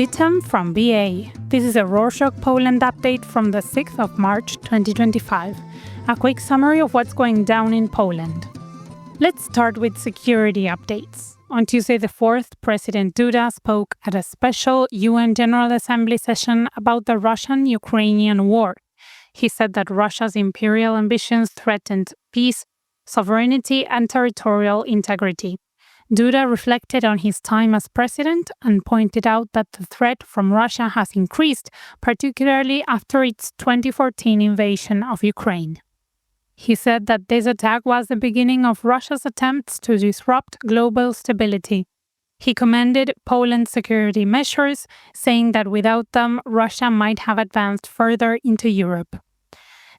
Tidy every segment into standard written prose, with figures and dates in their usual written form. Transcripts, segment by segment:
Witam from BA. This is a Rorschach Poland update from the 6th of March 2025. A quick summary of what's going down in Poland. Let's start with security updates. On Tuesday the 4th, President Duda spoke at a special UN General Assembly session about the Russian-Ukrainian war. He said that Russia's imperial ambitions threatened peace, sovereignty, and territorial integrity. Duda reflected on his time as president and pointed out that the threat from Russia has increased, particularly after its 2014 invasion of Ukraine. He said that this attack was the beginning of Russia's attempts to disrupt global stability. He commended Poland's security measures, saying that without them, Russia might have advanced further into Europe.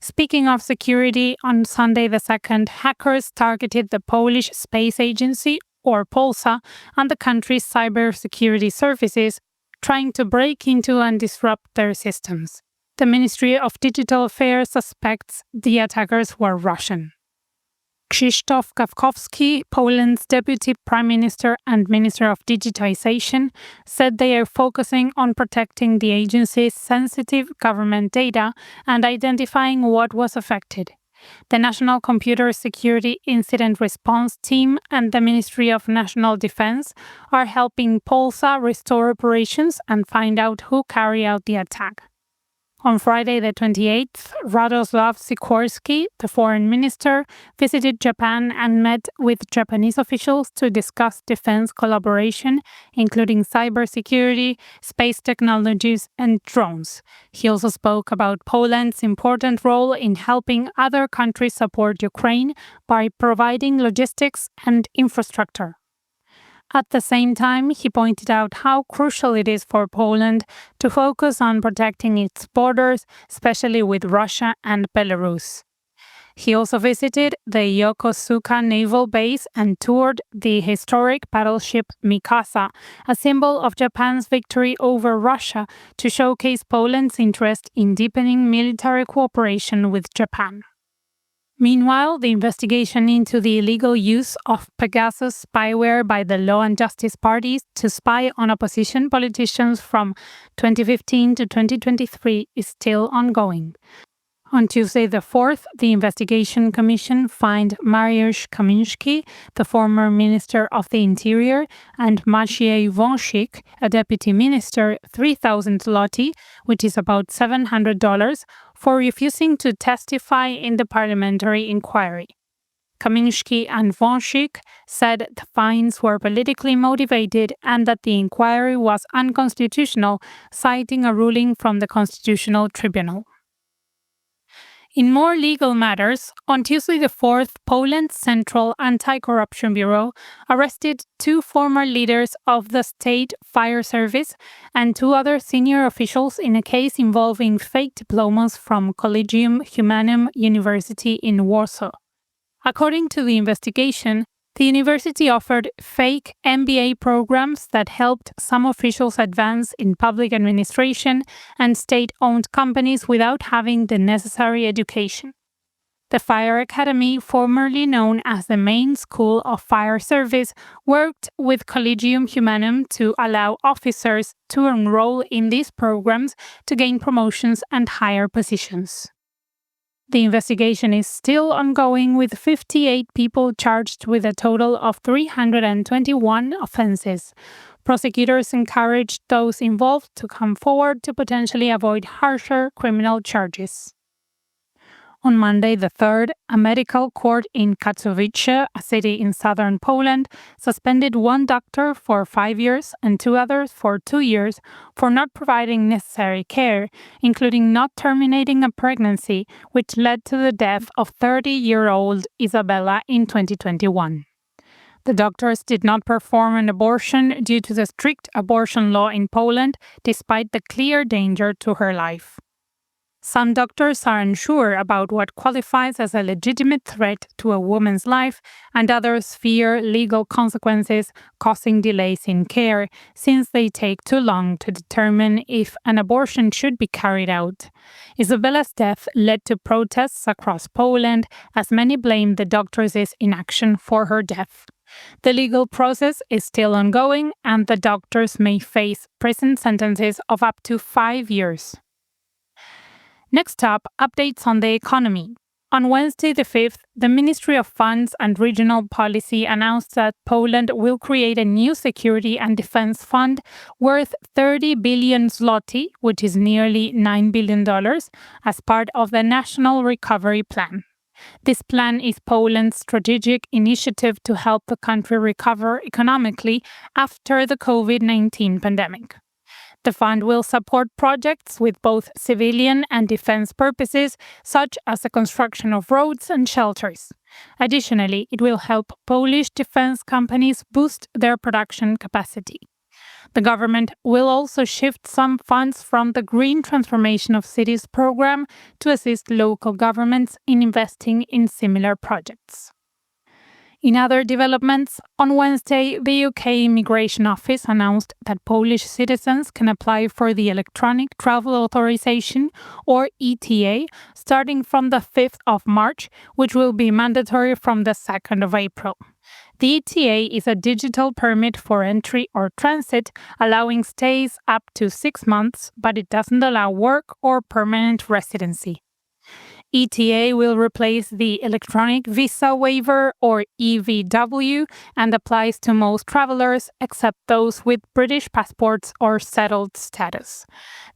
Speaking of security, on Sunday the 2nd, hackers targeted the Polish Space Agency, or Polsa, and the country's cybersecurity services, trying to break into and disrupt their systems. The Ministry of Digital Affairs suspects the attackers were Russian. Krzysztof Gawkowski, Poland's Deputy Prime Minister and Minister of Digitization, said they are focusing on protecting the agency's sensitive government data and identifying what was affected. The National Computer Security Incident Response Team and the Ministry of National Defense are helping Polsa restore operations and find out who carried out the attack. On Friday the 28th, Radoslaw Sikorski, the foreign minister, visited Japan and met with Japanese officials to discuss defense collaboration, including cybersecurity, space technologies, and drones. He also spoke about Poland's important role in helping other countries support Ukraine by providing logistics and infrastructure. At the same time, he pointed out how crucial it is for Poland to focus on protecting its borders, especially with Russia and Belarus. He also visited the Yokosuka naval base and toured the historic battleship Mikasa, a symbol of Japan's victory over Russia, to showcase Poland's interest in deepening military cooperation with Japan. Meanwhile, the investigation into the illegal use of Pegasus spyware by the Law and Justice parties to spy on opposition politicians from 2015 to 2023 is still ongoing. On Tuesday the 4th, the investigation commission fined Mariusz Kamiński, the former Minister of the Interior, and Maciej Wąsik, a deputy minister, 3,000 zloty, which is about $700, for refusing to testify in the parliamentary inquiry. Kamiński and Wąsik said the fines were politically motivated and that the inquiry was unconstitutional, citing a ruling from the Constitutional Tribunal. In more legal matters, on Tuesday the 4th, Poland's Central Anti-Corruption Bureau arrested 2 former leaders of the State Fire Service and 2 other senior officials in a case involving fake diplomas from Collegium Humanum University in Warsaw. According to the investigation, the university offered fake MBA programs that helped some officials advance in public administration and state-owned companies without having the necessary education. The Fire Academy, formerly known as the Main School of Fire Service, worked with Collegium Humanum to allow officers to enroll in these programs to gain promotions and higher positions. The investigation is still ongoing, with 58 people charged with a total of 321 offenses. Prosecutors encouraged those involved to come forward to potentially avoid harsher criminal charges. On Monday the 3rd, a medical court in Katowice, a city in southern Poland, suspended 1 doctor for 5 years and 2 others for 2 years for not providing necessary care, including not terminating a pregnancy, which led to the death of 30-year-old Isabella in 2021. The doctors did not perform an abortion due to the strict abortion law in Poland, despite the clear danger to her life. Some doctors are unsure about what qualifies as a legitimate threat to a woman's life, and others fear legal consequences, causing delays in care, since they take too long to determine if an abortion should be carried out. Isabella's death led to protests across Poland, as many blame the doctors' inaction for her death. The legal process is still ongoing, and the doctors may face prison sentences of up to 5 years. Next up, updates on the economy. On Wednesday the 5th, the Ministry of Funds and Regional Policy announced that Poland will create a new security and defense fund worth 30 billion zloty, which is nearly $9 billion, as part of the National Recovery Plan. This plan is Poland's strategic initiative to help the country recover economically after the COVID-19 pandemic. The fund will support projects with both civilian and defense purposes, such as the construction of roads and shelters. Additionally, it will help Polish defense companies boost their production capacity. The government will also shift some funds from the Green Transformation of Cities program to assist local governments in investing in similar projects. In other developments, on Wednesday, the UK Immigration Office announced that Polish citizens can apply for the Electronic Travel Authorization, or ETA, starting from the 5th of March, which will be mandatory from the 2nd of April. The ETA is a digital permit for entry or transit, allowing stays up to 6 months, but it doesn't allow work or permanent residency. ETA will replace the Electronic Visa Waiver, or EVW, and applies to most travelers except those with British passports or settled status.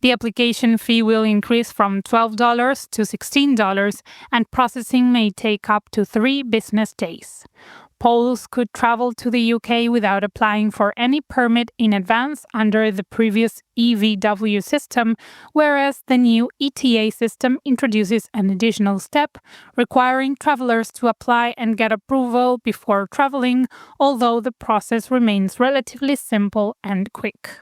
The application fee will increase from $12 to $16, and processing may take up to 3 business days. Poles could travel to the UK without applying for any permit in advance under the previous EVW system, whereas the new ETA system introduces an additional step, requiring travelers to apply and get approval before traveling, although the process remains relatively simple and quick.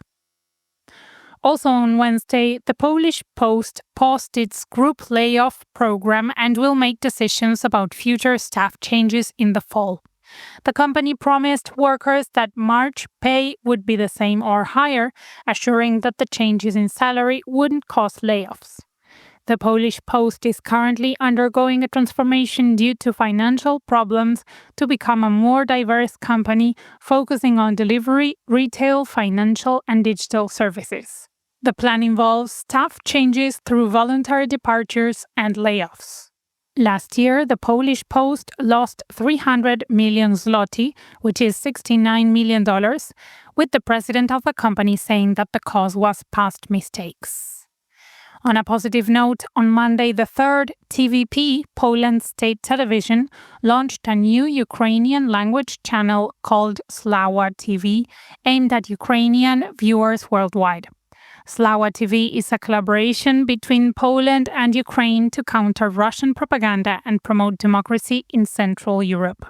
Also on Wednesday, the Polish Post paused its group layoff program and will make decisions about future staff changes in the fall. The company promised workers that March pay would be the same or higher, assuring that the changes in salary wouldn't cause layoffs. The Polish Post is currently undergoing a transformation due to financial problems to become a more diverse company focusing on delivery, retail, financial, and digital services. The plan involves staff changes through voluntary departures and layoffs. Last year, the Polish Post lost 300 million zloty, which is $69 million, with the president of the company saying that the cause was past mistakes. On a positive note, on Monday the 3rd, TVP, Poland's state television, launched a new Ukrainian language channel called Slava TV, aimed at Ukrainian viewers worldwide. Slava TV is a collaboration between Poland and Ukraine to counter Russian propaganda and promote democracy in Central Europe.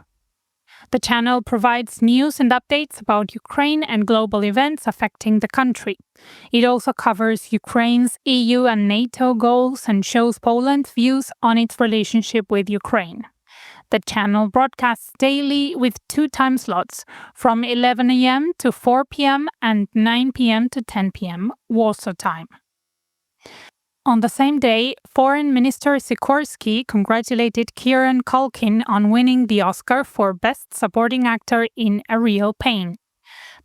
The channel provides news and updates about Ukraine and global events affecting the country. It also covers Ukraine's EU and NATO goals and shows Poland's views on its relationship with Ukraine. The channel broadcasts daily with 2 time slots, from 11 a.m. to 4 p.m. and 9 p.m. to 10 p.m. Warsaw time. On the same day, Foreign Minister Sikorski congratulated Kieran Culkin on winning the Oscar for Best Supporting Actor in A Real Pain.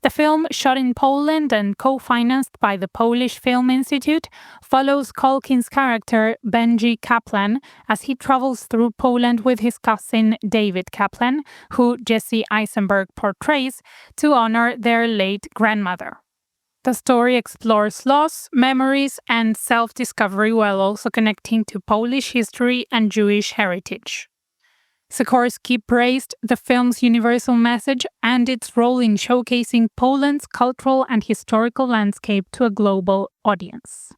The film, shot in Poland and co-financed by the Polish Film Institute, follows Culkin's character Benji Kaplan as he travels through Poland with his cousin David Kaplan, who Jesse Eisenberg portrays, to honor their late grandmother. The story explores loss, memories, and self-discovery while also connecting to Polish history and Jewish heritage. Sikorski praised the film's universal message and its role in showcasing Poland's cultural and historical landscape to a global audience.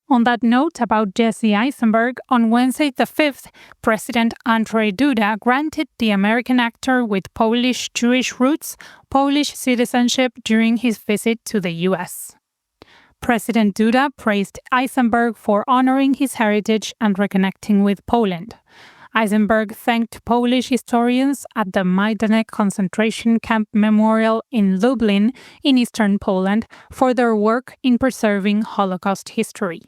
On that note about Jesse Eisenberg, on Wednesday the 5th, President Andrzej Duda granted the American actor with Polish Jewish roots Polish citizenship during his visit to the U.S. President Duda praised Eisenberg for honoring his heritage and reconnecting with Poland. Eisenberg thanked Polish historians at the Majdanek concentration camp memorial in Lublin in eastern Poland for their work in preserving Holocaust history.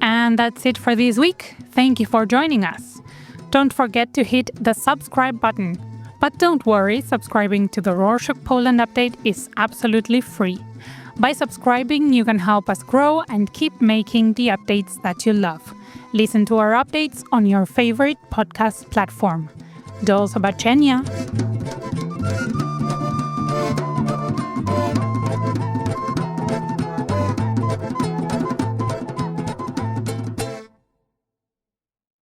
And that's it for this week. Thank you for joining us. Don't forget to hit the subscribe button. But don't worry, subscribing to the Rorschach Poland update is absolutely free. By subscribing, you can help us grow and keep making the updates that you love. Listen to our updates on your favorite podcast platform. Do zobaczenia!